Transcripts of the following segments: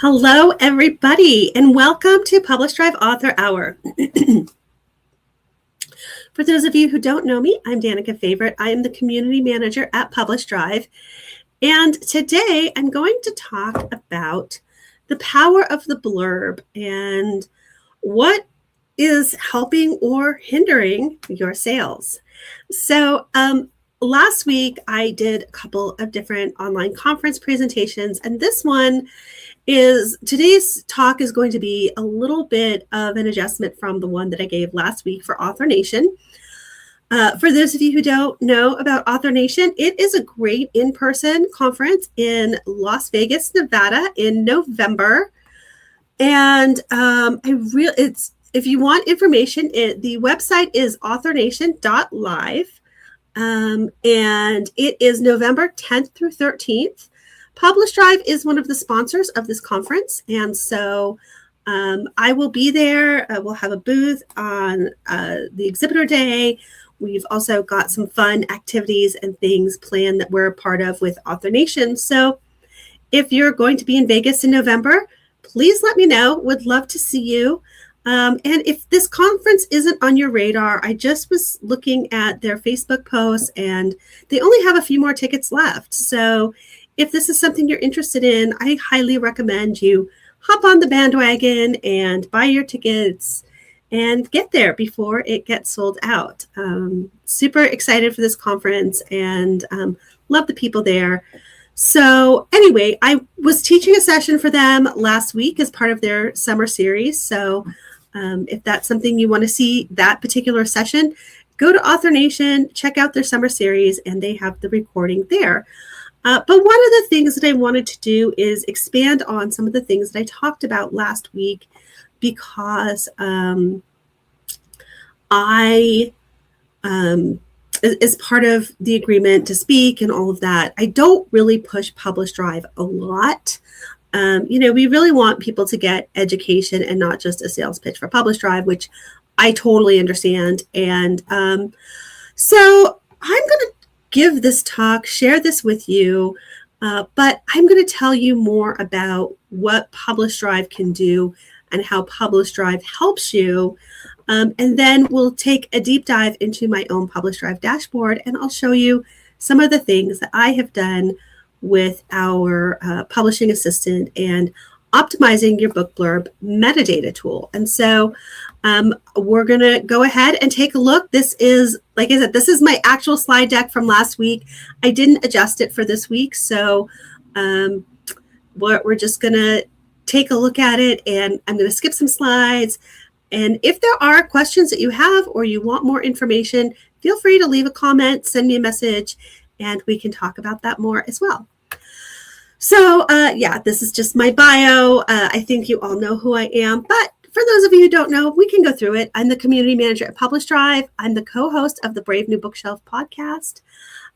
Hello, everybody, and welcome to PublishDrive Author Hour. For those of you who don't know me, I'm Danica Favorite. I am the community manager at PublishDrive, and today I'm going to talk about the power of the blurb and what is helping or hindering your sales. So, last week I did a couple of different online conference presentations, and today's talk is going to be a little bit of an adjustment from the one that I gave last week for Author Nation. For those of you who don't know about Author Nation, it is a great in-person conference in Las Vegas, Nevada in November. And if you want information, the website is authornation.live. And it is November 10th through 13th. PublishDrive is one of the sponsors of this conference, and so I will be there. We'll have a booth on the exhibitor day. We've also got some fun activities and things planned that we're a part of with Author Nation. So if you're going to be in Vegas in November, please let me know. Would love to see you. And if this conference isn't on your radar, I just was looking at their Facebook posts, and they only have a few more tickets left. So if this is something you're interested in, I highly recommend you hop on the bandwagon and buy your tickets and get there before it gets sold out. Super excited for this conference and love the people there. So anyway, I was teaching a session for them last week as part of their summer series. So if that's something you want to see, that particular session, go to Author Nation, check out their summer series, and they have the recording there. But one of the things that I wanted to do is expand on some of the things that I talked about last week, because as part of the agreement to speak and all of that, I don't really push PublishDrive a lot. We really want people to get education and not just a sales pitch for PublishDrive, which I totally understand. And so I'm going to give this talk, share this with you, but I'm going to tell you more about what PublishDrive can do and how PublishDrive helps you. And then we'll take a deep dive into my own PublishDrive dashboard, and I'll show you some of the things that I have done with our publishing assistant and optimizing your book blurb metadata tool. And so we're going to go ahead and take a look. This is, like I said, this is my actual slide deck from last week. I didn't adjust it for this week. So we're just going to take a look at it, and I'm going to skip some slides. And if there are questions that you have or you want more information, feel free to leave a comment, send me a message, and we can talk about that more as well. So this is just my bio. I think you all know who I am, but for those of you who don't know, we can go through it. I'm the community manager at PublishDrive. I'm the co-host of the Brave New Bookshelf podcast.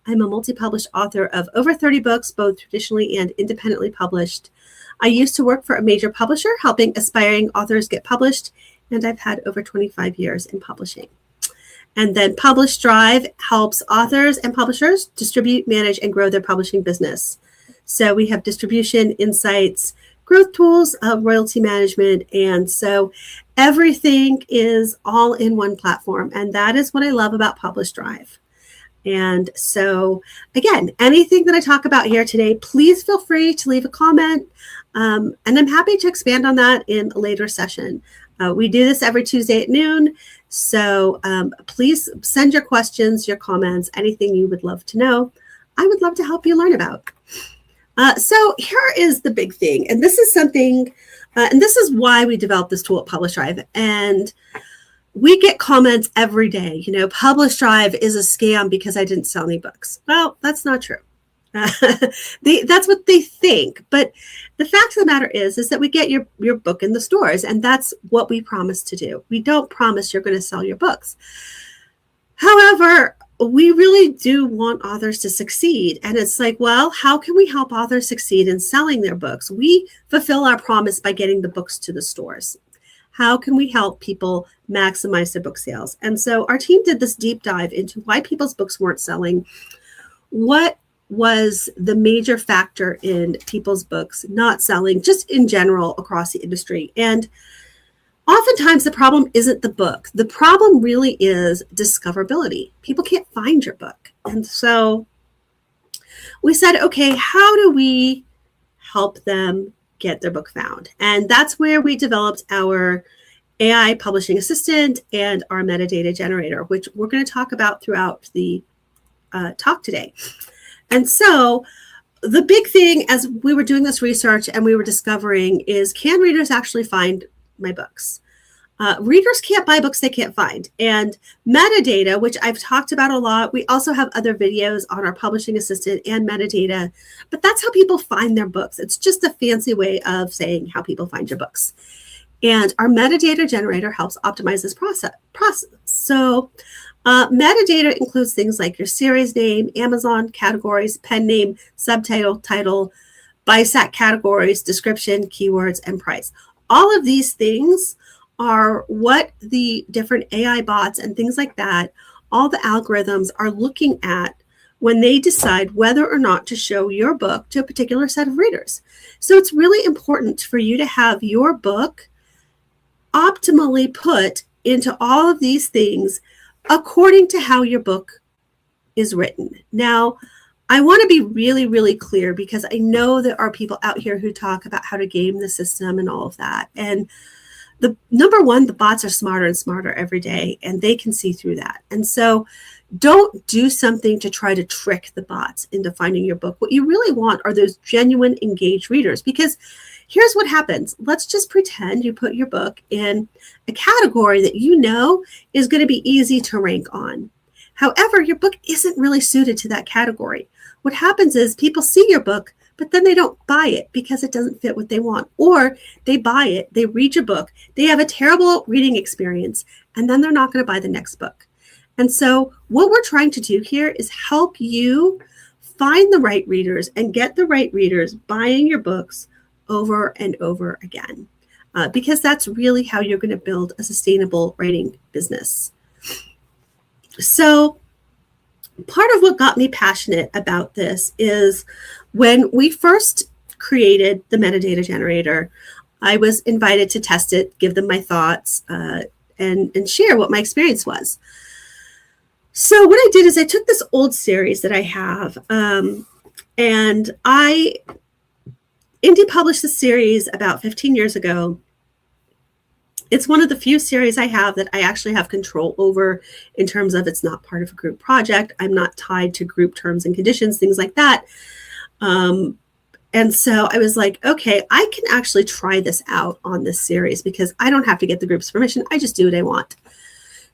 I'm a multi-published author of over 30 books, both traditionally and independently published. I used to work for a major publisher, helping aspiring authors get published, and I've had over 25 years in publishing. And then PublishDrive helps authors and publishers distribute, manage, and grow their publishing business. So we have distribution, insights, growth tools, royalty management. And so everything is all in one platform. And that is what I love about PublishDrive. And so, again, anything that I talk about here today, please feel free to leave a comment. And I'm happy to expand on that in a later session. We do this every Tuesday at noon. So please send your questions, your comments, anything you would love to know. I would love to help you learn about. So here is the big thing. And this is something, and this is why we developed this tool at PublishDrive. And we get comments every day, PublishDrive is a scam because I didn't sell any books. Well, that's not true. That's what they think. But the fact of the matter is that we get your book in the stores, and that's what we promise to do. We don't promise you're going to sell your books. However, we really do want authors to succeed. And it's like, well, how can we help authors succeed in selling their books? We fulfill our promise by getting the books to the stores. How can we help people maximize their book sales? And so our team did this deep dive into why people's books weren't selling, what was the major factor in people's books not selling, just in general across the industry. And oftentimes the problem isn't the book. The problem really is discoverability. People can't find your book. And so we said, okay, how do we help them get their book found? And that's where we developed our AI publishing assistant and our metadata generator, which we're going to talk about throughout the talk today. And so the big thing as we were doing this research and we were discovering is, can readers actually find my books? Readers can't buy books they can't find. And metadata, which I've talked about a lot, we also have other videos on our publishing assistant and metadata, but that's how people find their books. It's just a fancy way of saying how people find your books. And our metadata generator helps optimize this process. So metadata includes things like your series name, Amazon categories, pen name, subtitle, title, BISAC categories, description, keywords, and price. All of these things are what the different AI bots and things like that, all the algorithms are looking at when they decide whether or not to show your book to a particular set of readers. So it's really important for you to have your book optimally put into all of these things according to how your book is written. Now, I want to be really, really clear, because I know there are people out here who talk about how to game the system and all of that. And the number one, the bots are smarter and smarter every day, and they can see through that. And so don't do something to try to trick the bots into finding your book. What you really want are those genuine, engaged readers, because here's what happens. Let's just pretend you put your book in a category that you know is going to be easy to rank on. However, your book isn't really suited to that category. What happens is people see your book, but then they don't buy it because it doesn't fit what they want. Or they buy it, they read your book, they have a terrible reading experience, and then they're not going to buy the next book. And so what we're trying to do here is help you find the right readers and get the right readers buying your books over and over again, because that's really how you're going to build a sustainable writing business. So part of what got me passionate about this is when we first created the metadata generator, I was invited to test it, give them my thoughts, and share what my experience was. So what I did is I took this old series that I have, and I indie published the series about 15 years ago. It's one of the few series I have that I actually have control over in terms of it's not part of a group project. I'm not tied to group terms and conditions, things like that. And so I was like, okay, I can actually try this out on this series because I don't have to get the group's permission. I just do what I want.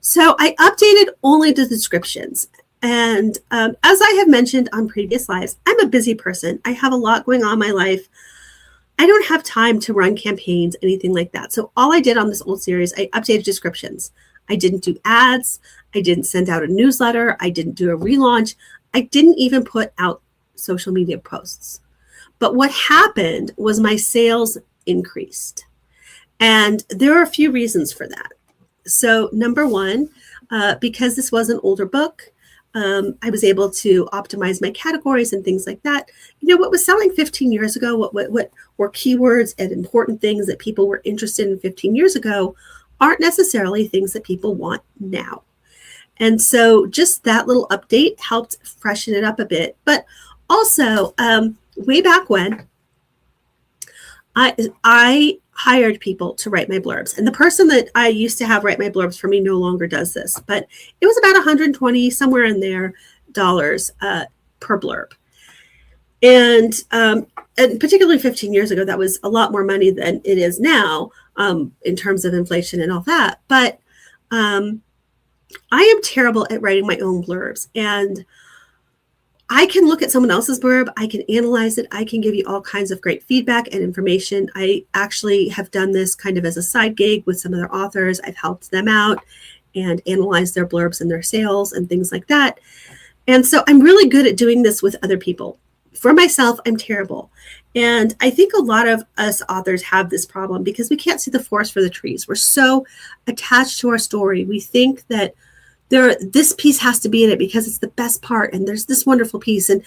So I updated only the descriptions. And as I have mentioned on previous lives, I'm a busy person. I have a lot going on in my life. I don't have time to run campaigns, anything like that. So all I did on this old series, I updated descriptions. I didn't do ads. I didn't send out a newsletter. I didn't do a relaunch. I didn't even put out social media posts. But what happened was my sales increased. And there are a few reasons for that. So number one, because this was an older book, I was able to optimize my categories and things like that. You know, what was selling 15 years ago, what were keywords and important things that people were interested in 15 years ago aren't necessarily things that people want now. And so just that little update helped freshen it up a bit. But also, way back when, I hired people to write my blurbs. And the person that I used to have write my blurbs for me no longer does this. But it was about $120, somewhere in there, dollars per blurb. And particularly 15 years ago, that was a lot more money than it is now in terms of inflation and all that. But I am terrible at writing my own blurbs. And I can look at someone else's blurb, I can analyze it, I can give you all kinds of great feedback and information. I actually have done this kind of as a side gig with some other authors. I've helped them out and analyze their blurbs and their sales and things like that. And so I'm really good at doing this with other people. For myself, I'm terrible. And I think a lot of us authors have this problem because we can't see the forest for the trees. We're so attached to our story. We think that this piece has to be in it because it's the best part and there's this wonderful piece. And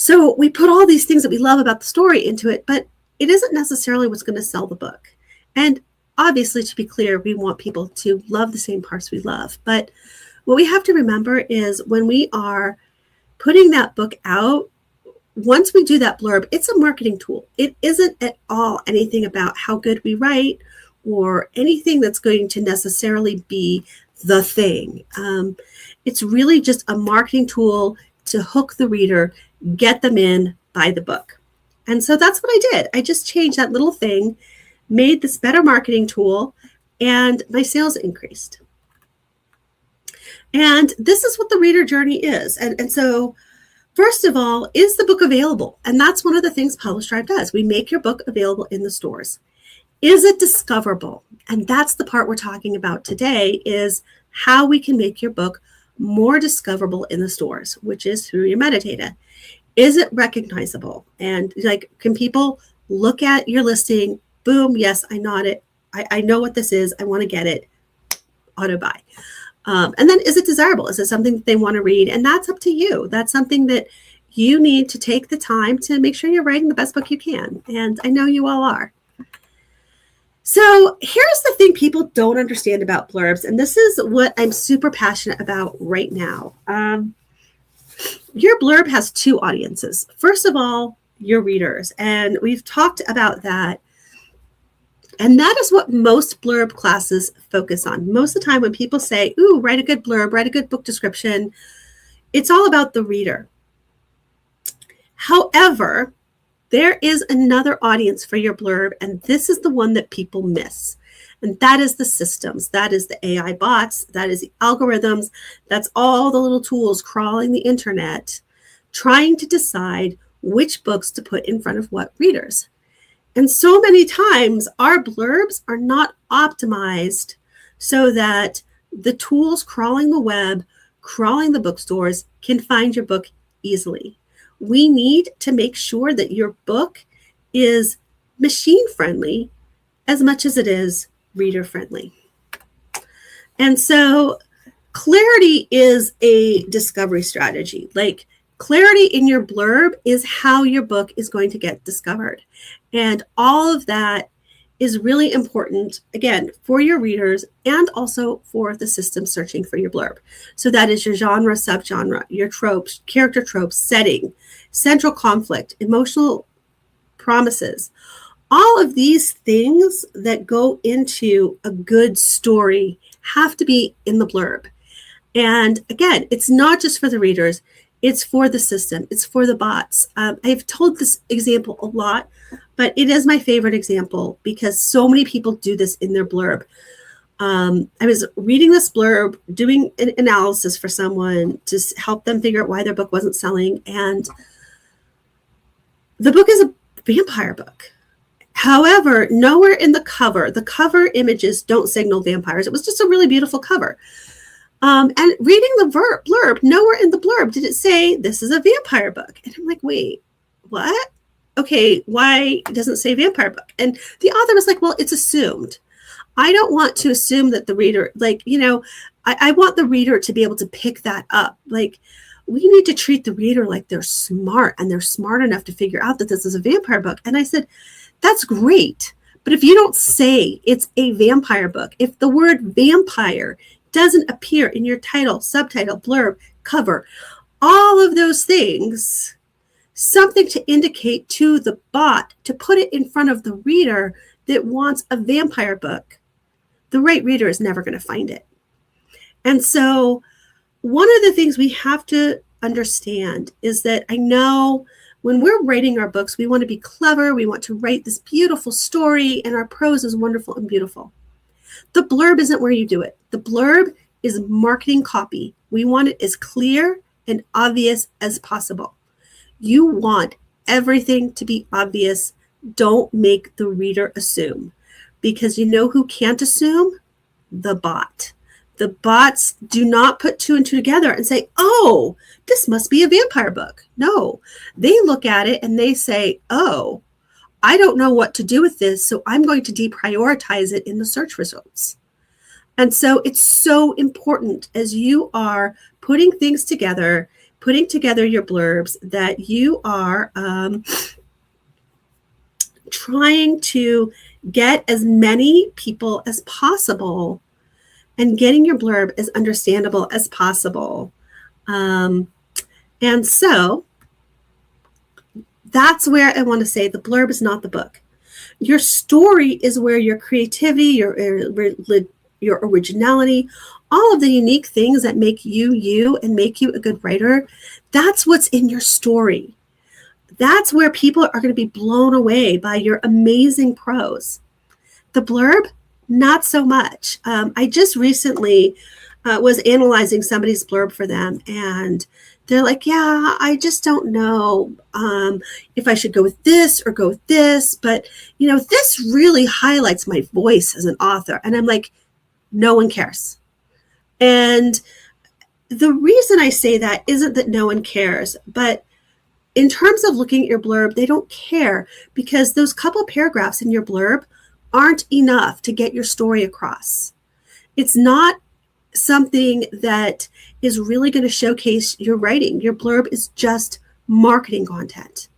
So we put all these things that we love about the story into it, but it isn't necessarily what's going to sell the book. And obviously, to be clear, we want people to love the same parts we love. But what we have to remember is when we are putting that book out, once we do that blurb, it's a marketing tool. It isn't at all anything about how good we write or anything that's going to necessarily be the thing. It's really just a marketing tool to hook the reader, get them in, buy the book. And so that's what I did. I just changed that little thing, made this better marketing tool, and my sales increased. And this is what the reader journey is. And so first of all, is the book available? And that's one of the things PublishDrive does. We make your book available in the stores. Is it discoverable? And that's the part we're talking about today, is how we can make your book more discoverable in the stores, which is through your metadata. Is it recognizable? And like, can people look at your listing? Boom, yes, I know it. I know what this is. I want to get it. Auto buy. And then is it desirable? Is it something that they want to read? And that's up to you. That's something that you need to take the time to make sure you're writing the best book you can. And I know you all are. So here's the thing people don't understand about blurbs. And this is what I'm super passionate about right now. Your blurb has two audiences. First of all, your readers. And we've talked about that. And that is what most blurb classes focus on. Most of the time when people say, ooh, write a good blurb, write a good book description, it's all about the reader. However, there is another audience for your blurb, and this is the one that people miss. And that is the systems. That is the AI bots. That is the algorithms. That's all the little tools crawling the internet, trying to decide which books to put in front of what readers. And so many times our blurbs are not optimized so that the tools crawling the web, crawling the bookstores can find your book easily. We need to make sure that your book is machine friendly as much as it is reader friendly. And so clarity is a discovery strategy. Like, clarity in your blurb is how your book is going to get discovered. And all of that is really important, again, for your readers and also for the system searching for your blurb. So that is your genre, subgenre, your tropes, character tropes, setting, central conflict, emotional promises. All of these things that go into a good story have to be in the blurb. And again, it's not just for the readers, it's for the system, it's for the bots. I've told this example a lot, but it is my favorite example because so many people do this in their blurb. I was reading this blurb, doing an analysis for someone to help them figure out why their book wasn't selling. And the book is a vampire book. However, nowhere in the cover images don't signal vampires. It was just a really beautiful cover. And reading the blurb, nowhere in the blurb did it say this is a vampire book. And I'm like, wait, what? Okay, why doesn't it say vampire book? And the author was like, well, it's assumed. I don't want to assume that the reader, I want the reader to be able to pick that up. Like, we need to treat the reader like they're smart, and they're smart enough to figure out that this is a vampire book. And I said, that's great. But if you don't say it's a vampire book, if the word vampire doesn't appear in your title, subtitle, blurb, cover, all of those things, something to indicate to the bot to put it in front of the reader that wants a vampire book, the right reader is never going to find it. And so one of the things we have to understand is that I know when we're writing our books, we want to be clever. We want to write this beautiful story, and our prose is wonderful and beautiful. The blurb isn't where you do it. The blurb is marketing copy. We want it as clear and obvious as possible. You want everything to be obvious. Don't make the reader assume, because you know who can't assume? The bot. The bots do not put two and two together and say, oh, this must be a vampire book. No, they look at it and they say, oh, I don't know what to do with this, so I'm going to deprioritize it in the search results. And so it's so important as you are putting things together, putting together your blurbs that you are trying to get as many people as possible and getting your blurb as understandable as possible. And so that's where I want to say the blurb is not the book. Your story is where your creativity, your originality, all of the unique things that make you you and make you a good writer, that's what's in your story. That's where people are going to be blown away by your amazing prose. The blurb, not so much. I just recently was analyzing somebody's blurb for them, and they're like, yeah, I just don't know if I should go with this or go with this, but this really highlights my voice as an author. And I'm like, no one cares. And the reason I say that isn't that no one cares, but in terms of looking at your blurb, they don't care because those couple paragraphs in your blurb aren't enough to get your story across. It's not something that is really going to showcase your writing. Your blurb is just marketing content.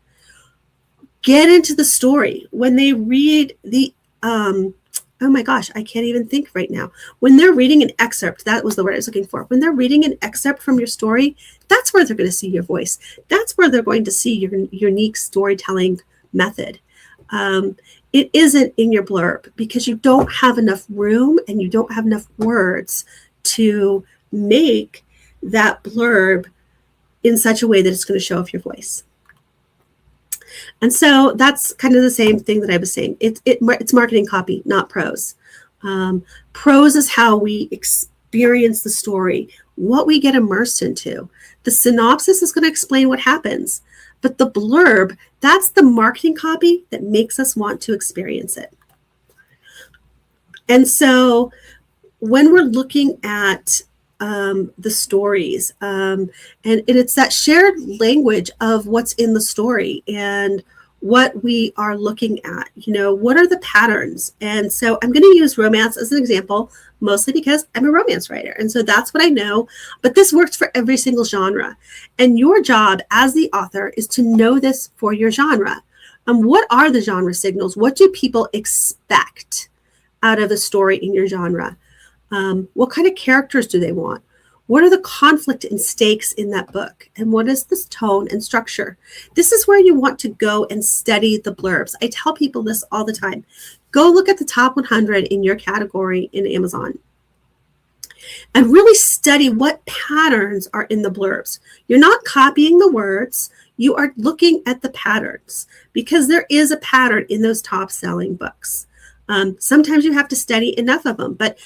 Get into the story. When they read the, oh my gosh, I can't even think right now. When they're reading an excerpt, that was the word I was looking for. When they're reading an excerpt from your story, that's where they're going to see your voice. That's where they're going to see your unique storytelling method. It isn't in your blurb because you don't have enough room and you don't have enough words to make that blurb in such a way that it's going to show off your voice. And so that's kind of the same thing that I was saying. It's marketing copy, not prose. Prose is how we experience the story, what we get immersed into. The synopsis is going to explain what happens. But the blurb, that's the marketing copy that makes us want to experience it. And so when we're looking at the stories, and it's that shared language of what's in the story and what we are looking at, what are the patterns? And so I'm going to use romance as an example, mostly because I'm a romance writer. And so that's what I know, but this works for every single genre. And your job as the author is to know this for your genre. What are the genre signals? What do people expect out of the story in your genre? What kind of characters do they want? What are the conflict and stakes in that book? And what is this tone and structure? This is where you want to go and study the blurbs. I tell people this all the time. Go look at the top 100 in your category in Amazon and really study what patterns are in the blurbs. You're not copying the words. You are looking at the patterns because there is a pattern in those top selling books. Sometimes you have to study enough of them, but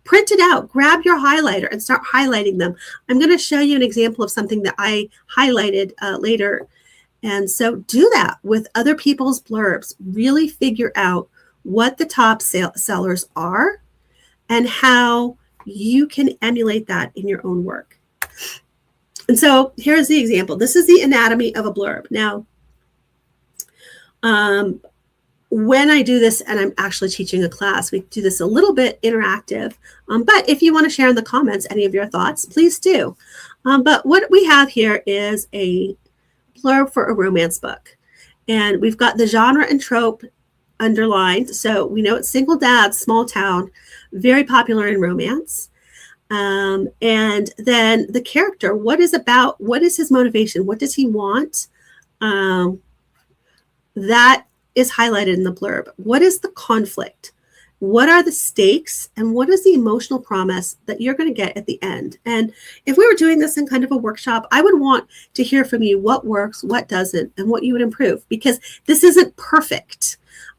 print it out, grab your highlighter and start highlighting them. I'm going to show you an example of something that I highlighted later. And so do that with other people's blurbs. Really figure out what the top sellers are and how you can emulate that in your own work. And so here's the example. This is the anatomy of a blurb. Now, when I do this, and I'm actually teaching a class, we do this a little bit interactive. But if you want to share in the comments any of your thoughts, please do. But what we have here is a blurb for a romance book. And we've got the genre and trope underlined. So we know it's single dad, small town, very popular in romance. And then the character, what is his motivation? What does he want? That is highlighted in the blurb. What is the conflict? What are the stakes? And what is the emotional promise that you're going to get at the end? And if we were doing this in kind of a workshop, I would want to hear from you what works, what doesn't, and what you would improve, because this isn't perfect.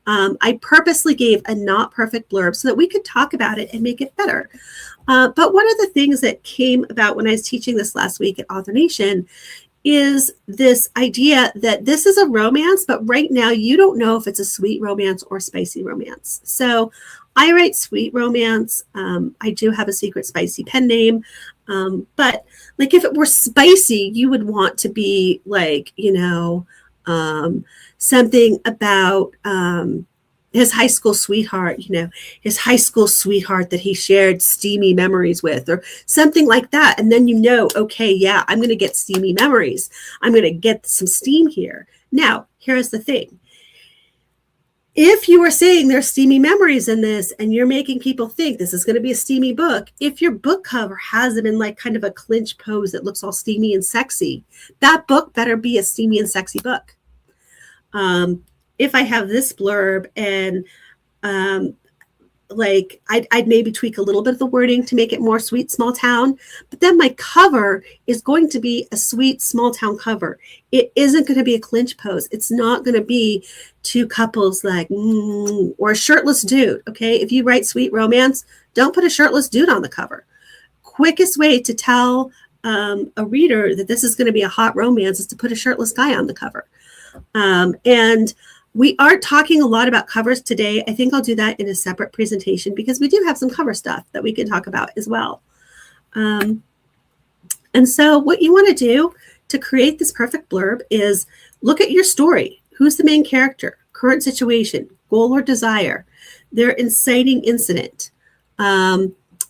I purposely gave a not perfect blurb so that we could talk about it and make it better. But one of the things that came about when I was teaching this last week at Author Nation is this idea that this is a romance, but right now you don't know if it's a sweet romance or spicy romance. So I write sweet romance. I do have a secret spicy pen name. But like if it were spicy, you would want to be like, something about his high school sweetheart, his high school sweetheart that he shared steamy memories with, or something like that. And then okay, yeah, I'm going to get steamy memories. I'm going to get some steam here. Now, here's the thing. If you are saying there's steamy memories in this and you're making people think this is going to be a steamy book, if your book cover has them in like kind of a clinch pose that looks all steamy and sexy, that book better be a steamy and sexy book. If I have this blurb and I'd maybe tweak a little bit of the wording to make it more sweet small town, but then my cover is going to be a sweet small town cover. It isn't going to be a clinch pose. It's not going to be two couples or a shirtless dude. Okay, if you write sweet romance, don't put a shirtless dude on the cover. Quickest way to tell a reader that this is going to be a hot romance is to put a shirtless guy on the cover. And we aren't talking a lot about covers today. I think I'll do that in a separate presentation because we do have some cover stuff that we can talk about as well. And so what you want to do to create this perfect blurb is look at your story. Who's the main character? Current situation, goal or desire, their inciting incident,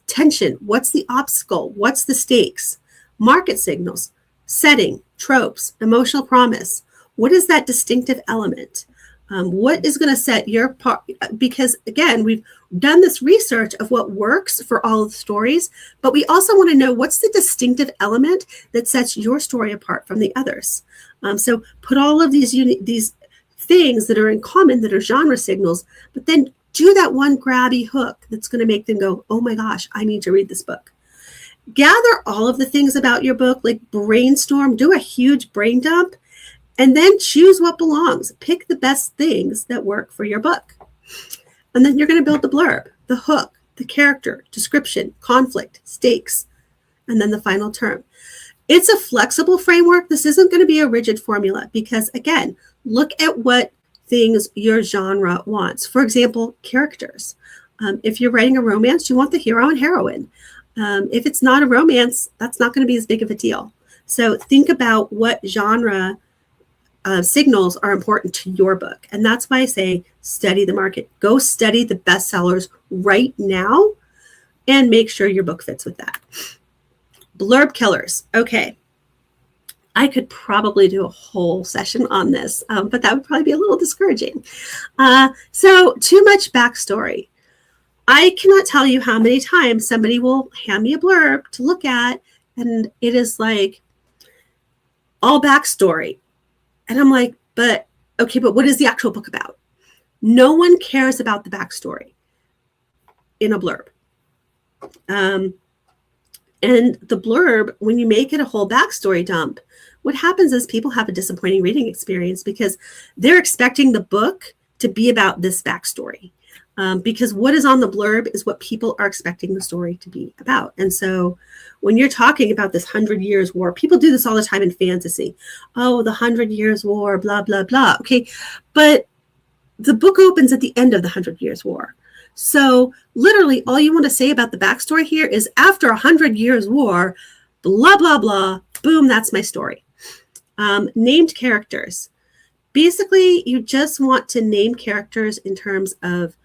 tension, what's the obstacle, what's the stakes, market signals, setting, tropes, emotional promise. What is that distinctive element? What is going to set your part? Because again, we've done this research of what works for all of the stories, but we also want to know what's the distinctive element that sets your story apart from the others. So put all of these things that are in common, that are genre signals, but then do that one grabby hook that's going to make them go, oh my gosh, I need to read this book. Gather all of the things about your book, like brainstorm, do a huge brain dump, and then choose what belongs. Pick the best things that work for your book. And then you're going to build the blurb, the hook, the character, description, conflict, stakes, and then the final term. It's a flexible framework. This isn't going to be a rigid formula because, again, look at what things your genre wants. For example, characters. If you're writing a romance, you want the hero and heroine. If it's not a romance, that's not going to be as big of a deal. So think about what genre signals are important to your book. And that's why I say study the market. Go study the bestsellers right now and make sure your book fits with that. Blurb killers. Okay. I could probably do a whole session on this, but that would probably be a little discouraging. So too much backstory. I cannot tell you how many times somebody will hand me a blurb to look at, and it is like all backstory. And I'm like, but what is the actual book about? No one cares about the backstory in a blurb. And the blurb, when you make it a whole backstory dump, what happens is people have a disappointing reading experience because they're expecting the book to be about this backstory. Because what is on the blurb is what people are expecting the story to be about. And so when you're talking about this 100 Years' War, people do this all the time in fantasy. Oh, the 100 Years' War, blah, blah, blah. Okay, but the book opens at the end of the 100 Years' War. So literally all you want to say about the backstory here is after 100 Years' War, blah, blah, blah, boom, that's my story. Named characters. Basically, you just want to name characters in terms of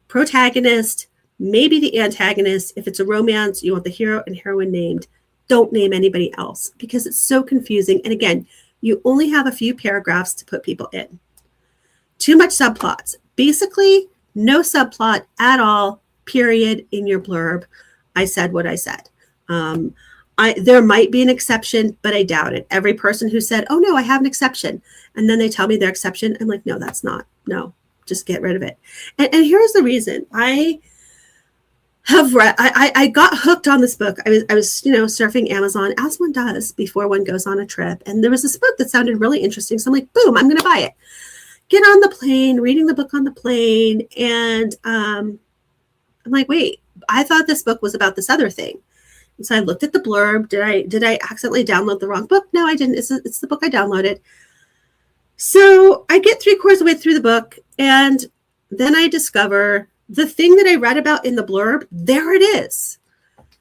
protagonist, maybe the antagonist. If it's a romance, you want the hero and heroine named. Don't name anybody else because it's so confusing. And again, you only have a few paragraphs to put people in. Too much subplots. Basically, no subplot at all, period, in your blurb. I said what I said. There might be an exception, but I doubt it. Every person who said, oh, no, I have an exception, and then they tell me their exception, I'm like, no, that's not. No, just get rid of it. And here's the reason. I have read, I got hooked on this book. I was surfing Amazon, as one does before one goes on a trip. And there was this book that sounded really interesting. So I'm like, boom, I'm going to buy it. Get on the plane, reading the book on the plane. And I'm like, wait, I thought this book was about this other thing. And so I looked at the blurb. Did I accidentally download the wrong book? No, I didn't. It's the book I downloaded. So I get 3/4 of the way through the book, and then I discover the thing that I read about in the blurb, there it is.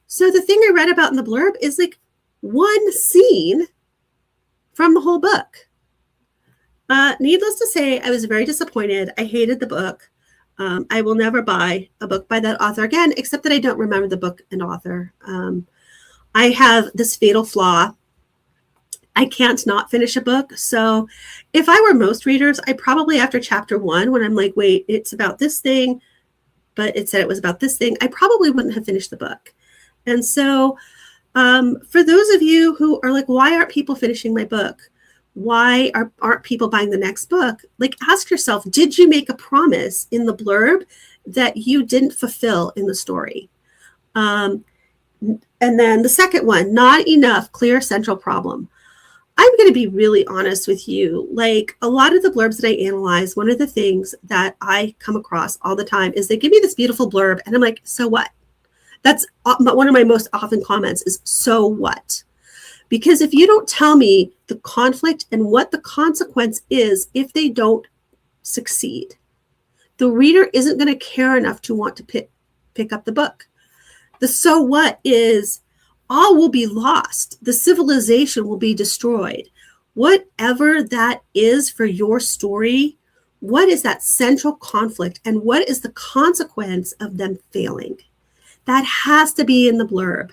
So the thing I read about in the blurb is like one scene from the whole book. Needless to say, I was very disappointed. I hated the book. I will never buy a book by that author again, except that I don't remember the book and author. I have this fatal flaw. I can't not finish a book. So if I were most readers, I probably after chapter 1, when I'm like, wait, it's about this thing, but it said it was about this thing, I probably wouldn't have finished the book. And so for those of you who are like, why aren't people finishing my book? Why aren't people buying the next book? Like, ask yourself, did you make a promise in the blurb that you didn't fulfill in the story? And then the second one, not enough clear central problem. I'm going to be really honest with you. Like, a lot of the blurbs that I analyze, one of the things that I come across all the time is they give me this beautiful blurb and I'm like, so what? That's one of my most often comments is, so what? Because if you don't tell me the conflict and what the consequence is if they don't succeed, the reader isn't going to care enough to want to pick up the book. The so what is, all will be lost. The civilization will be destroyed. Whatever that is for your story, what is that central conflict and what is the consequence of them failing? That has to be in the blurb.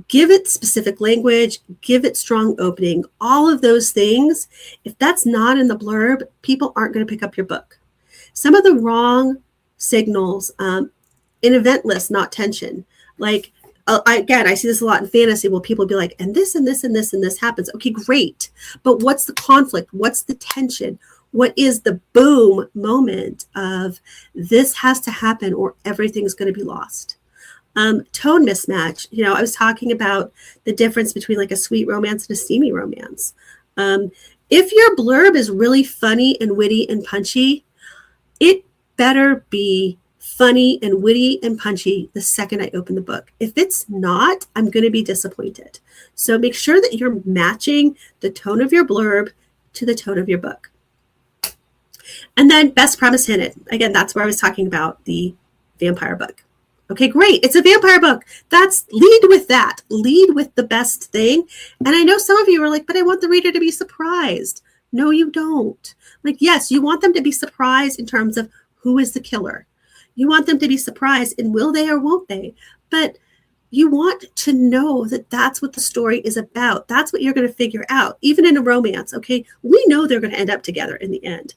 Give it specific language, give it strong opening, all of those things. If that's not in the blurb, people aren't going to pick up your book. Some of the wrong signals in event list, not tension. Like, again, I see this a lot in fantasy where people be like, and this and this and this and this happens. Okay, great. But what's the conflict? What's the tension? What is the boom moment of this has to happen or everything's going to be lost? Tone mismatch. You know, I was talking about the difference between like a sweet romance and a steamy romance. If your blurb is really funny and witty and punchy, it better be funny and witty and punchy the second I open the book. If it's not, I'm going to be disappointed. So make sure that you're matching the tone of your blurb to the tone of your book. And then best premise hinted. Again, that's where I was talking about the vampire book. Okay, great. It's a vampire book. Lead with that. Lead with the best thing. And I know some of you are like, but I want the reader to be surprised. No, you don't. Like, yes, you want them to be surprised in terms of who is the killer. You want them to be surprised in will they or won't they. But you want to know that that's what the story is about. That's what you're going to figure out. Even in a romance, okay, we know they're going to end up together in the end.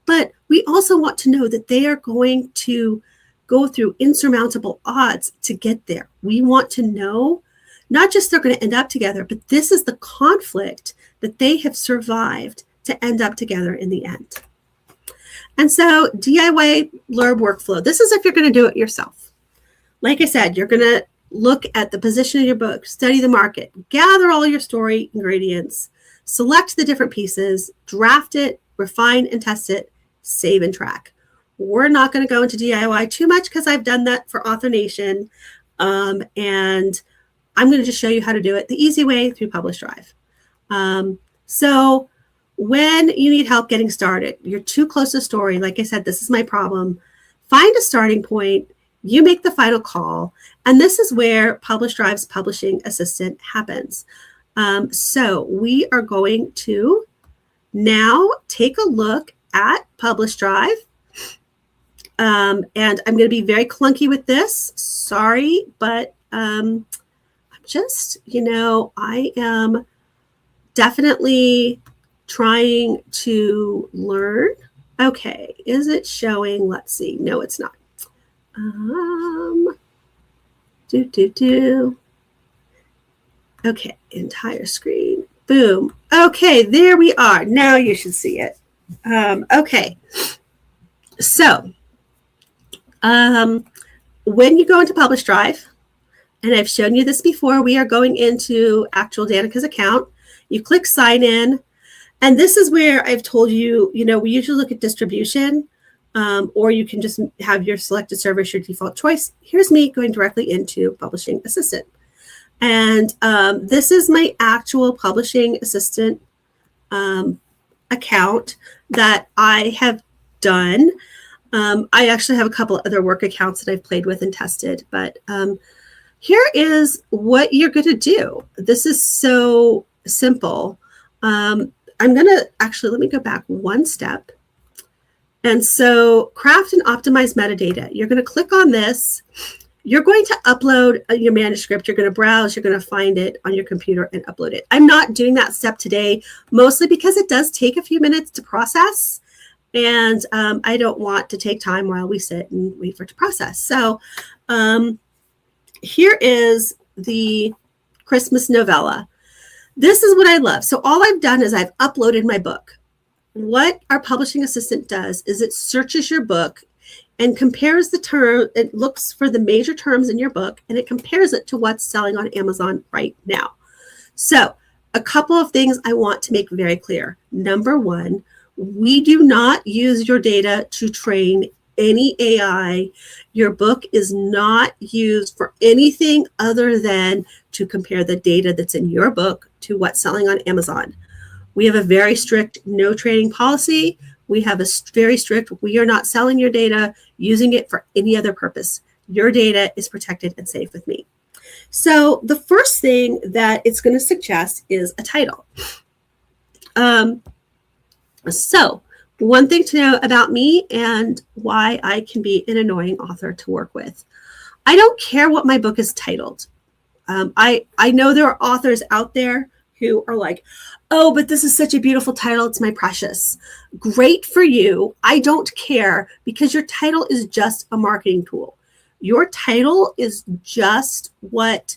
But we also want to know that they are going to go through insurmountable odds to get there. We want to know not just they're going to end up together, but this is the conflict that they have survived to end up together in the end. And so DIY blurb workflow. This is if you're going to do it yourself. Like I said, you're going to look at the position of your book, study the market, gather all your story ingredients, select the different pieces, draft it, refine and test it, save and track. We're not going to go into DIY too much because I've done that for Author Nation. And I'm going to just show you how to do it the easy way through PublishDrive. So when you need help getting started, you're too close to story. Like I said, this is my problem. Find a starting point. You make the final call. And this is where PublishDrive's publishing assistant happens. So we are going to now take a look at PublishDrive. And I'm going to be very clunky with this. Sorry, but I'm just, I am definitely trying to learn. Okay, is it showing? Let's see. No, it's not. Okay, entire screen. Boom. Okay, there we are. Now you should see it. Okay, so when you go into PublishDrive, and I've shown you this before, we are going into actual Danica's account. You click sign in, and this is where I've told you, we usually look at distribution, or you can just have your selected service your default choice. Here's me going directly into Publishing Assistant. And this is my actual Publishing Assistant account that I have done. I actually have a couple other work accounts that I've played with and tested, but here is what you're going to do. This is so simple. I'm going to actually, let me go back one step. And so craft and optimize metadata. You're going to click on this. You're going to upload your manuscript. You're going to browse. You're going to find it on your computer and upload it. I'm not doing that step today, mostly because it does take a few minutes to process. And I don't want to take time while we sit and wait for it to process. So here is the Christmas novella. This is what I love. So all I've done is I've uploaded my book. What our publishing assistant does is it searches your book and compares the term. It looks for the major terms in your book, and it compares it to what's selling on Amazon right now. So a couple of things I want to make very clear. Number one, we do not use your data to train any AI. Your book is not used for anything other than to compare the data that's in your book to what's selling on Amazon. We have a very strict no training policy. We have a very strict, we are not selling your data, using it for any other purpose. Your data is protected and safe with me. So the first thing that it's going to suggest is a title. So one thing to know about me and why I can be an annoying author to work with. I don't care what my book is titled. I know there are authors out there who are like, oh, but this is such a beautiful title. It's my precious. Great for you. I don't care, because your title is just a marketing tool. Your title is just what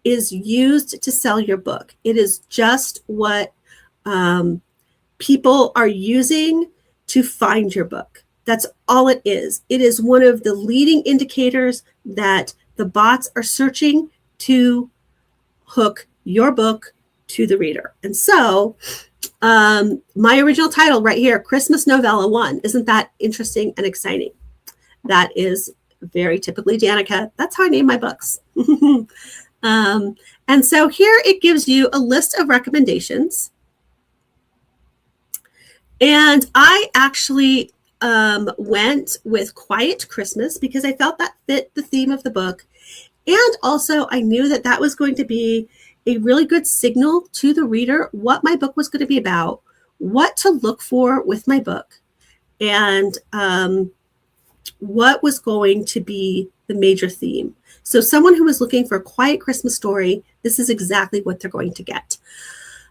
is used to sell your book. It is just what people are using to find your book. That's all it is. It is one of the leading indicators that the bots are searching to hook your book to the reader. And so my original title right here, Christmas Novella 1, isn't that interesting and exciting? That is very typically Danica. That's how I name my books. And so here it gives you a list of recommendations. And I actually went with Quiet Christmas because I felt that fit the theme of the book. And also I knew that that was going to be a really good signal to the reader what my book was going to be about, what to look for with my book, and what was going to be the major theme. So someone who was looking for a quiet Christmas story, this is exactly what they're going to get.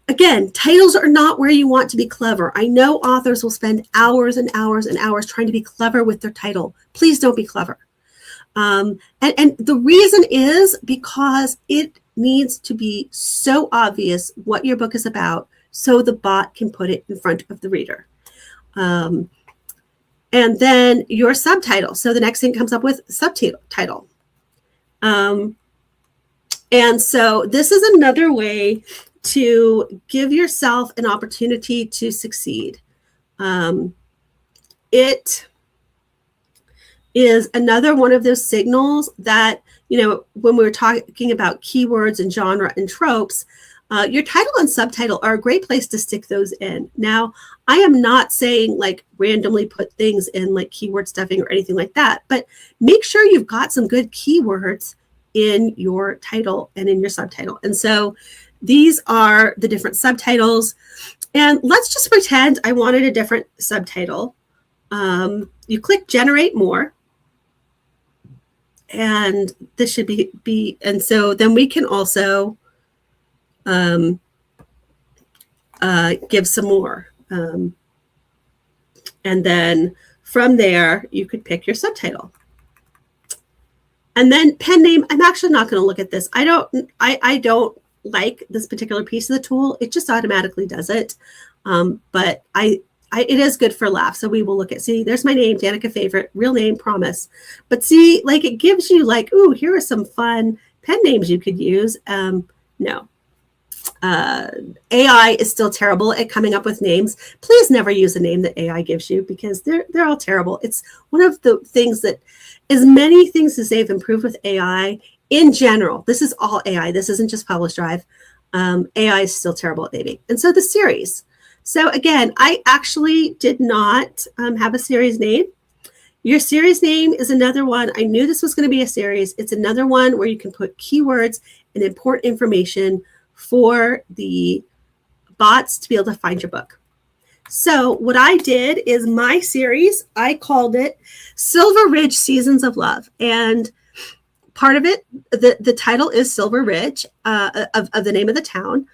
Again, titles are not where you want to be clever. I know authors will spend hours and hours and hours trying to be clever with their title. Please don't be clever. And the reason is because it needs to be so obvious what your book is about so the bot can put it in front of the reader. And then your subtitle. So the next thing comes up with subtitle. And so this is another way to give yourself an opportunity to succeed. It is another one of those signals that, you know, when we were talking about keywords and genre and tropes, your title and subtitle are a great place to stick those in. Now, I am not saying like randomly put things in like keyword stuffing or anything like that, but make sure you've got some good keywords in your title and in your subtitle. And so these are the different subtitles. And let's just pretend I wanted a different subtitle. You click Generate More. And this should be, and so then we can also give some more. And then from there, you could pick your subtitle. And then pen name, I'm actually not going to look at this. I don't like this particular piece of the tool. It just automatically does it. But it is good for laughs. So we will look at, see, there's my name, Danica Favorite, real name, Promise. But see, like it gives you like, ooh, here are some fun pen names you could use. No. AI is still terrible at coming up with names. Please never use a name that AI gives you because they're all terrible. It's one of the things that, as many things as they've improved with AI in general, this is all AI. This isn't just PublishDrive. AI is still terrible at naming. And so the series. So again, I actually did not have a series name. Your series name is another one. I knew this was going to be a series. It's another one where you can put keywords and important information for the bots to be able to find your book. So what I did is my series, I called it Silver Ridge Seasons of Love. And part of it, the title is Silver Ridge, of the name of the town.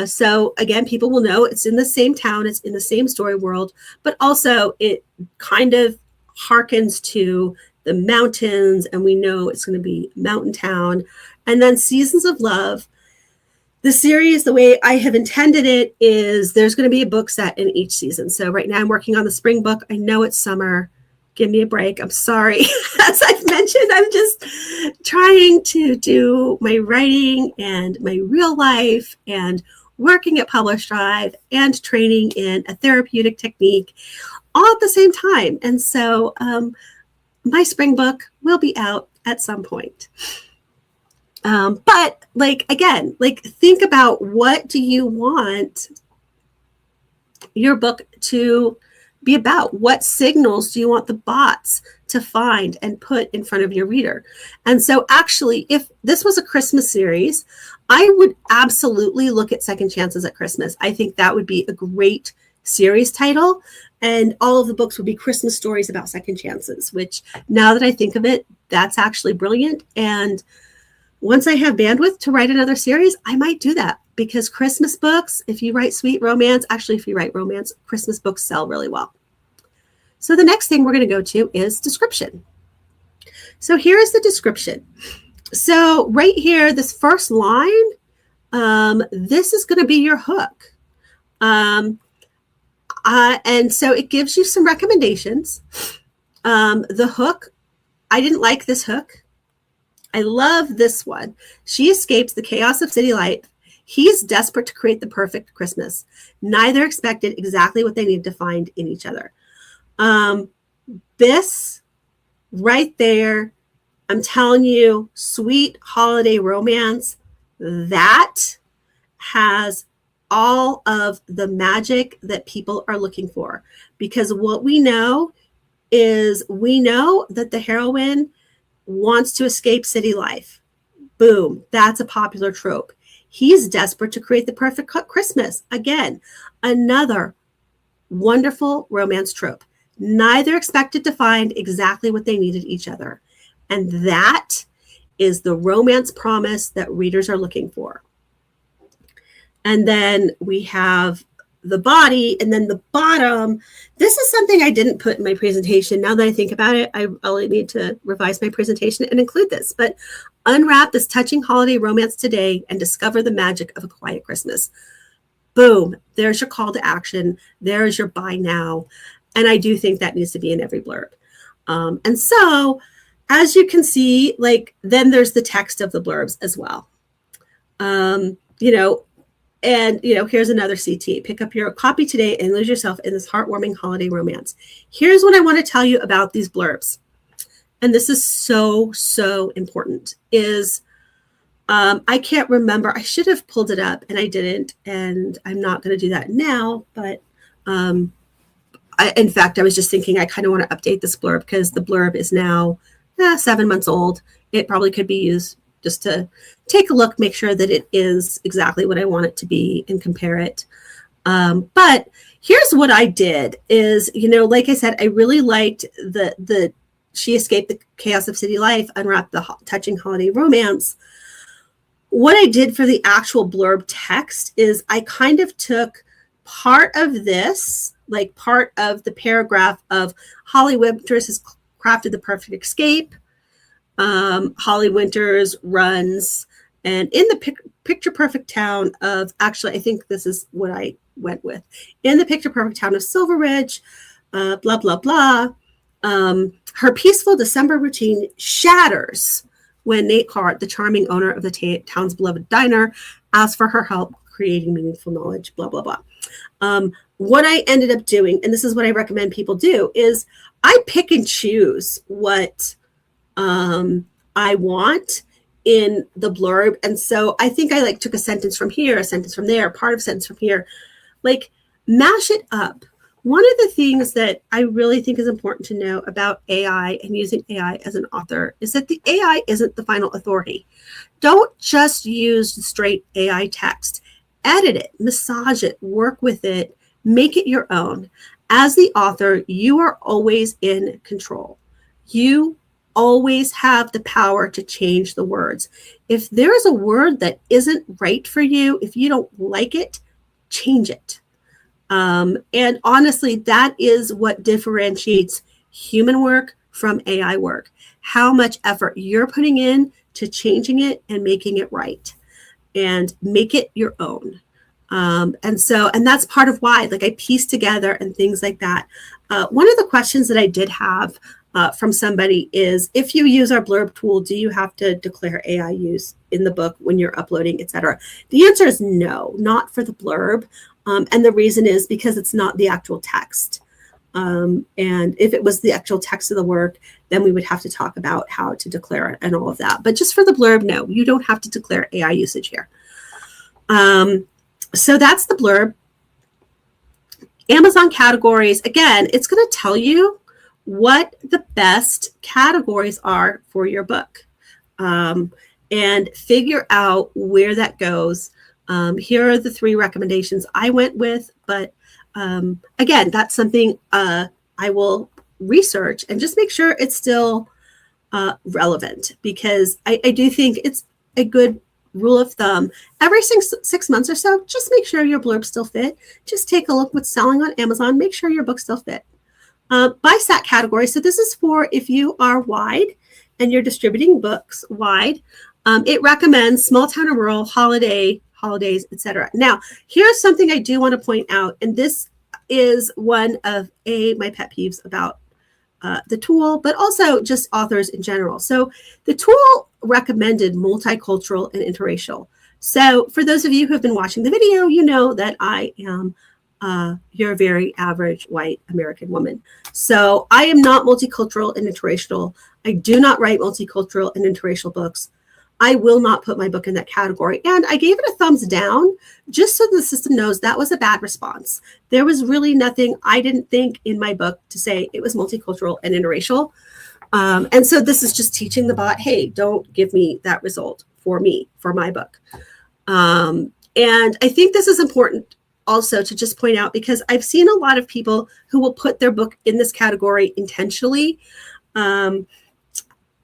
So again, people will know it's in the same town, it's in the same story world, but also it kind of harkens to the mountains, and we know it's going to be mountain town. And then Seasons of Love, the series, the way I have intended it is there's going to be a book set in each season. So right now I'm working on the spring book. I know it's summer. Give me a break. I'm sorry. As I've mentioned, I'm just trying to do my writing and my real life and working at PublishDrive and training in a therapeutic technique all at the same time. And so my spring book will be out at some point. But again, think about, what do you want your book to be about? What signals do you want the bots to find and put in front of your reader? And so actually, if this was a Christmas series, I would absolutely look at Second Chances at Christmas. I think that would be a great series title. And all of the books would be Christmas stories about second chances, which, now that I think of it, that's actually brilliant. And once I have bandwidth to write another series, I might do that, because Christmas books, if you write sweet romance, if you write romance, Christmas books sell really well. So the next thing we're going to go to is description. So here is the description. So right here, this first line, this is going to be your hook. And so it gives you some recommendations. The hook, I didn't like this hook. I love this one. She escapes the chaos of city life. He's desperate to create the perfect Christmas. Neither expected exactly what they need to find in each other. This right there, I'm telling you, sweet holiday romance, that has all of the magic that people are looking for. Because what we know is, we know that the heroine wants to escape city life. Boom, that's a popular trope. He's desperate to create the perfect Christmas. Again, another wonderful romance trope. Neither expected to find exactly what they needed each other. And that is the romance promise that readers are looking for. And then we have the body, and then the bottom. This is something I didn't put in my presentation. Now that I think about it, I really need to revise my presentation and include this. But unwrap this touching holiday romance today and discover the magic of a quiet Christmas. Boom. There's your call to action. There's your buy now. And I do think that needs to be in every blurb. And so, as you can see, then there's the text of the blurbs as well. Here's another CT. Pick up your copy today and lose yourself in this heartwarming holiday romance. Here's what I want to tell you about these blurbs. And this is so, so important, is I can't remember. I should have pulled it up and I didn't. And I'm not going to do that now. But in fact, I was just thinking I kind of want to update this blurb, because the blurb is now 7 months old. It probably could be used just to take a look, make sure that it is exactly what I want it to be, and compare it. But here's what I did is, like I said, I really liked the she escaped the chaos of city life, unwrapped the touching holiday romance. What I did for the actual blurb text is I kind of took part of this, part of the paragraph of Holly Winters has crafted the perfect escape. Holly Winters runs, and in the picture perfect town of, actually, I think this is what I went with, in the picture perfect town of Silver Ridge, blah, blah, blah. Her peaceful December routine shatters when Nate Hart, the charming owner of the town's beloved diner, asks for her help creating meaningful knowledge, blah, blah, blah. What I ended up doing, and this is what I recommend people do, is I pick and choose what I want in the blurb. And so I think I took a sentence from here, a sentence from there, part of a sentence from here, mash it up. One of the things that I really think is important to know about AI and using AI as an author is that the AI isn't the final authority. Don't just use straight AI text. Edit it, massage it, work with it, Make it your own. As the author, you are always in control. You always have the power to change the words. If there is a word that isn't right for you, if you don't like it, change it. And honestly, that is what differentiates human work from AI work. How much effort you're putting in to changing it and making it right, and make it your own. And that's part of why, like, I piece together and things like that. One of the questions that I did have from somebody is, if you use our Blurb tool, do you have to declare AI use in the book when you're uploading, etc.? The answer is no, not for the Blurb. And the reason is because it's not the actual text. And if it was the actual text of the work, then we would have to talk about how to declare it and all of that. But just for the Blurb, no, you don't have to declare AI usage here. So that's the Blurb. Amazon categories, again, it's going to tell you what the best categories are for your book, and figure out where that goes. Here are the 3 recommendations I went with, but again, that's something I will research and just make sure it's still relevant, because I do think it's a good rule of thumb. Every 6 months or so, just make sure your blurbs still fit. Just take a look what's selling on Amazon. Make sure your books still fit. By SAT category. So this is for if you are wide and you're distributing books wide. It recommends small town and rural, holidays, etc. Now, here's something I do want to point out, and this is one of my pet peeves about the tool, but also just authors in general. So the tool recommended multicultural and interracial. So for those of you who have been watching the video, you know that I am your very average white American woman. So I am not multicultural and interracial. I do not write multicultural and interracial books. I will not put my book in that category. And I gave it a thumbs down just so the system knows that was a bad response. There was really nothing I didn't think in my book to say it was multicultural and interracial. And so this is just teaching the bot, hey, don't give me that result for me, for my book. And I think this is important also to just point out, because I've seen a lot of people who will put their book in this category intentionally.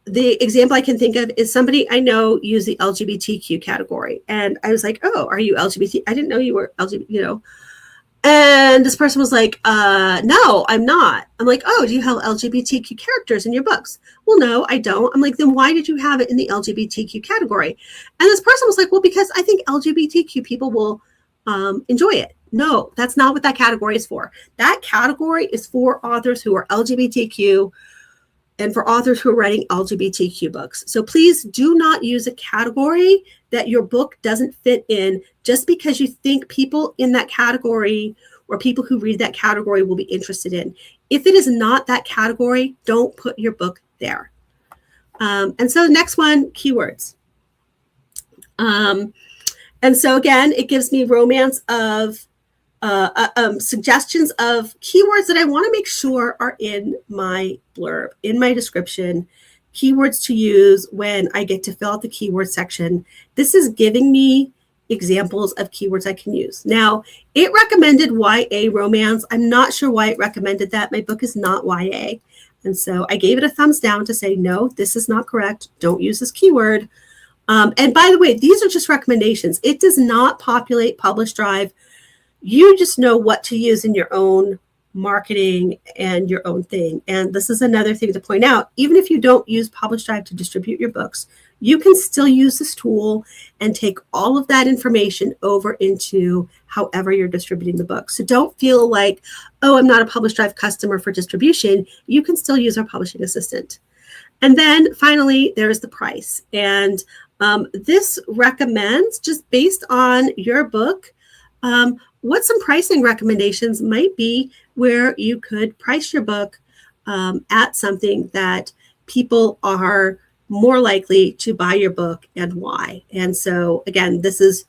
The example I can think of is somebody I know used the LGBTQ category. And I was like, oh, are you LGBT? I didn't know you were LGBT, And this person was like, no, I'm not. I'm like, oh, do you have LGBTQ characters in your books? Well, no, I don't. I'm like, then why did you have it in the LGBTQ category? And this person was like, well, because I think LGBTQ people will enjoy it. No, that's not what that category is for. That category is for authors who are LGBTQ and for authors who are writing LGBTQ books. So please do not use a category that your book doesn't fit in just because you think people in that category or people who read that category will be interested in. If it is not that category, don't put your book there. And so the next one, keywords. And so again, it gives me romance of suggestions of keywords that I want to make sure are in my blurb, in my description, keywords to use when I get to fill out the keyword section. This is giving me examples of keywords I can use. Now, it recommended YA romance. I'm not sure why it recommended that. My book is not YA. And so I gave it a thumbs down to say, no, this is not correct. Don't use this keyword. And by the way, these are just recommendations. It does not populate PublishDrive. You just know what to use in your own marketing and your own thing. And this is another thing to point out. Even if you don't use PublishDrive to distribute your books, you can still use this tool and take all of that information over into however you're distributing the book. So don't feel like, oh, I'm not a PublishDrive customer for distribution. You can still use our publishing assistant. And then finally, there's the price. And this recommends, just based on your book, what some pricing recommendations might be where you could price your book at something that people are more likely to buy your book and why. And so again, this is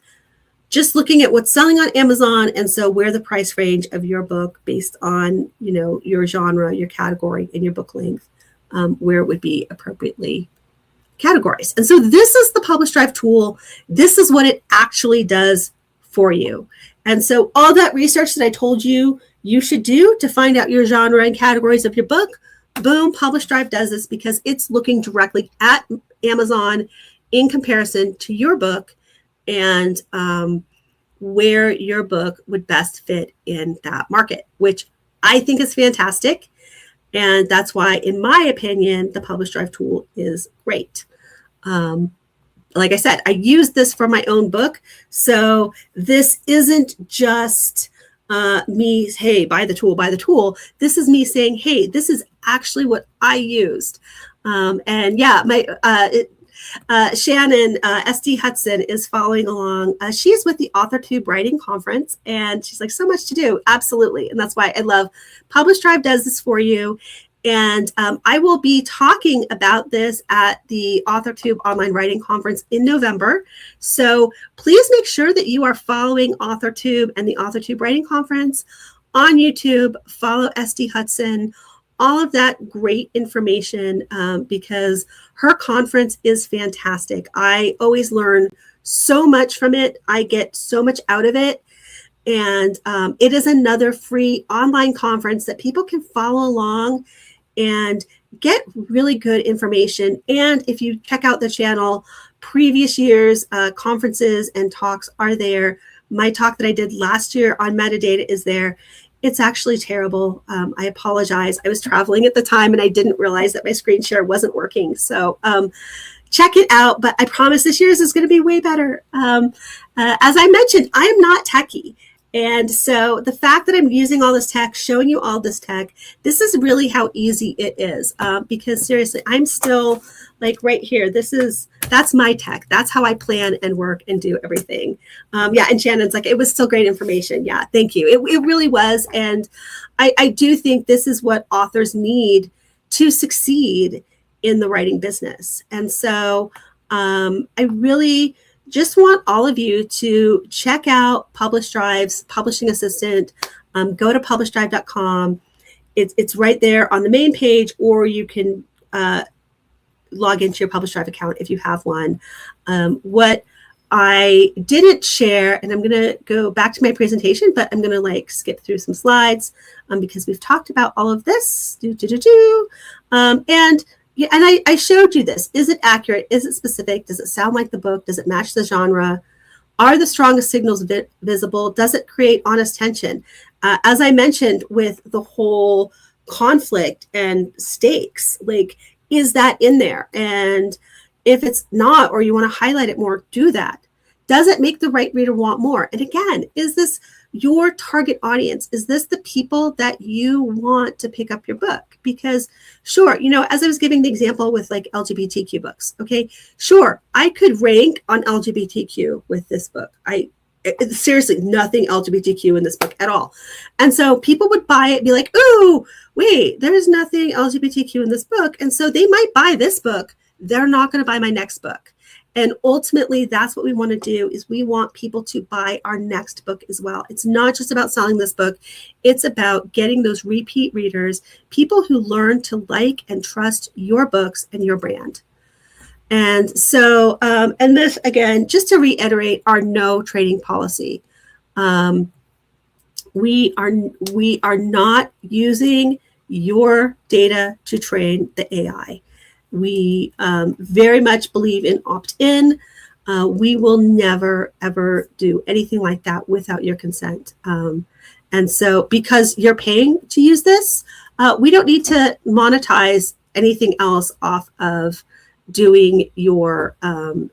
just looking at what's selling on Amazon, and so where the price range of your book based on your genre, your category, and your book length, where it would be appropriately categories. And so this is the PublishDrive tool. This is what it actually does for you. And so all that research that I told you should do to find out your genre and categories of your book, boom, PublishDrive does this because it's looking directly at Amazon in comparison to your book and where your book would best fit in that market, which I think is fantastic. And that's why, in my opinion, the PublishDrive tool is great. Like I said, I use this for my own book. So this isn't just me, hey, buy the tool, buy the tool. This is me saying, hey, this is actually what I used. And yeah, Shannon, SD Hudson is following along. She's with the AuthorTube Writing Conference, and she's like, so much to do. Absolutely. And that's why I love PublishDrive does this for you. And I will be talking about this at the AuthorTube Online Writing Conference in November. So please make sure that you are following AuthorTube and the AuthorTube Writing Conference on YouTube. Follow SD Hudson, all of that great information because her conference is fantastic. I always learn so much from it. I get so much out of it. And it is another free online conference that people can follow along and get really good information. And if you check out the channel, previous years' conferences and talks are there. My talk that I did last year on metadata is there. It's actually terrible. I apologize. I was traveling at the time and I didn't realize that my screen share wasn't working. So check it out. But I promise this year's is going to be way better. As I mentioned, I am not techie. And so the fact that I'm using all this tech, showing you all this tech, this is really how easy it is. Because seriously, I'm still like right here. That's my tech. That's how I plan and work and do everything. Yeah, and Shannon's like, it was still great information. Yeah, thank you. It really was. And I do think this is what authors need to succeed in the writing business. And so I really just want all of you to check out PublishDrive's publishing assistant. Go to publishdrive.com. It's right there on the main page, or you can log into your PublishDrive account if you have one. What I didn't share, and I'm going to go back to my presentation, but I'm going to like skip through some slides because we've talked about all of this. And yeah, and I showed you this. Is it accurate? Is it specific? Does it sound like the book? Does it match the genre? Are the strongest signals visible? Does it create honest tension? As I mentioned with the whole conflict and stakes, like, is that in there? And if it's not, or you want to highlight it more, do that. Does it make the right reader want more? And again, is this your target audience? Is this the people that you want to pick up your book? Because sure, as I was giving the example with like LGBTQ books, okay, sure, I could rank on LGBTQ with this book. Seriously, nothing LGBTQ in this book at all. And so people would buy it and be like, oh, wait, there's nothing LGBTQ in this book. And so they might buy this book. They're not going to buy my next book. And ultimately, that's what we want to do, is we want people to buy our next book as well. It's not just about selling this book. It's about getting those repeat readers, people who learn to like and trust your books and your brand. And so, and this, again, just to reiterate, our no trading policy. We are not using your data to train the AI. We very much believe in opt-in. We will never, ever do anything like that without your consent. And so because you're paying to use this, we don't need to monetize anything else off of doing your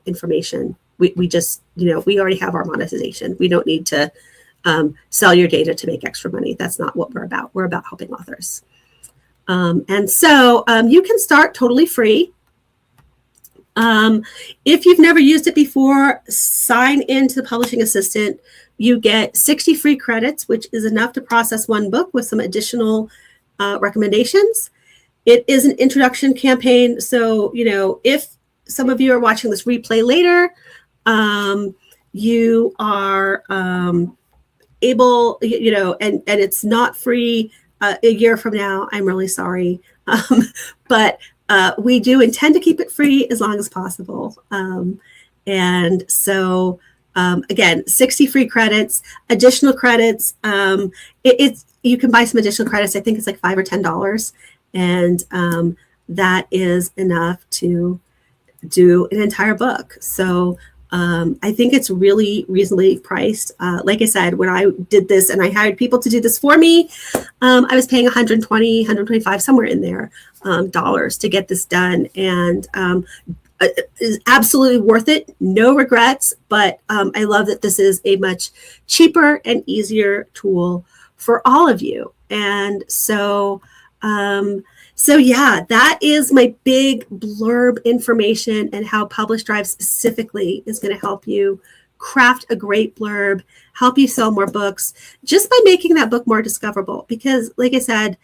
information. We just, we already have our monetization. We don't need to sell your data to make extra money. That's not what we're about. We're about helping authors. And so you can start totally free. If you've never used it before, sign into the Publishing Assistant. You get 60 free credits, which is enough to process one book with some additional recommendations. It is an introduction campaign. So, if some of you are watching this replay later, you are able, and it's not free a year from now. I'm really sorry. But we do intend to keep it free as long as possible. And so Again, 60 free credits, additional credits. You can buy some additional credits. I think it's like $5 or $10. And that is enough to do an entire book. So I think it's really reasonably priced. Like I said, when I did this and I hired people to do this for me, I was paying $120, $125, somewhere in there, dollars to get this done. And is absolutely worth it. No regrets. But I love that this is a much cheaper and easier tool for all of you. And so yeah, that is my big blurb information and how PublishDrive specifically is going to help you craft a great blurb, help you sell more books, just by making that book more discoverable. Because like I said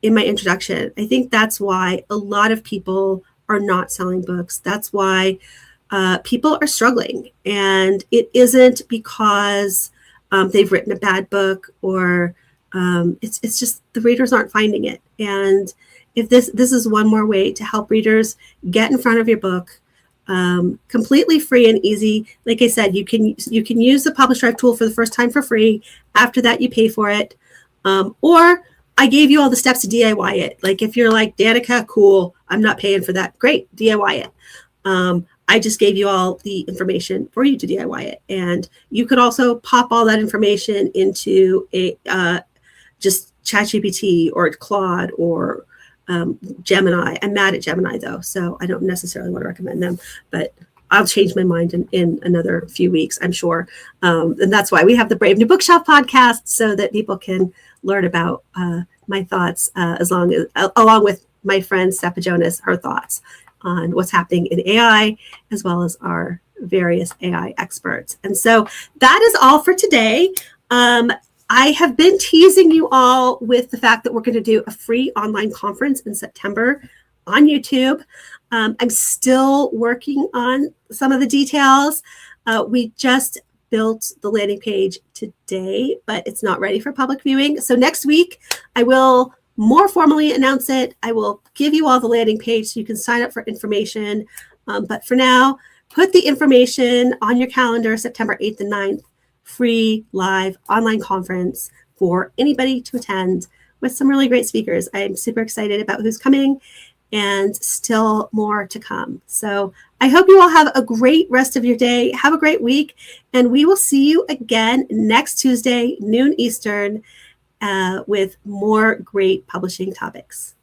in my introduction, I think that's why a lot of people are not selling books. That's why people are struggling. And it isn't because they've written a bad book or it's just the readers aren't finding it. And if this is one more way to help readers get in front of your book, completely free and easy. Like I said, you can use the PublishDrive tool for the first time for free. After that, you pay for it. Or I gave you all the steps to DIY it. Like if you're like, Danica, cool, I'm not paying for that. Great, DIY it. I just gave you all the information for you to DIY it. And you could also pop all that information into a just ChatGPT or Claude or Gemini. I'm mad at Gemini though, so I don't necessarily want to recommend them, but I'll change my mind in another few weeks, I'm sure. And that's why we have the Brave New Bookshelf podcast, so that people can learn about my thoughts along with my friend Stepa Jonas, her thoughts on what's happening in AI, as well as our various AI experts. And so that is all for today. I have been teasing you all with the fact that we're going to do a free online conference in September on YouTube. I'm still working on some of the details. We just built the landing page today, but it's not ready for public viewing. So next week, I will more formally announce it. I will give you all the landing page so you can sign up for information. But for now, put the information on your calendar, September 8th and 9th. Free live online conference for anybody to attend with some really great speakers. I'm super excited about who's coming and still more to come. So I hope you all have a great rest of your day. Have a great week. And we will see you again next Tuesday, noon Eastern, with more great publishing topics.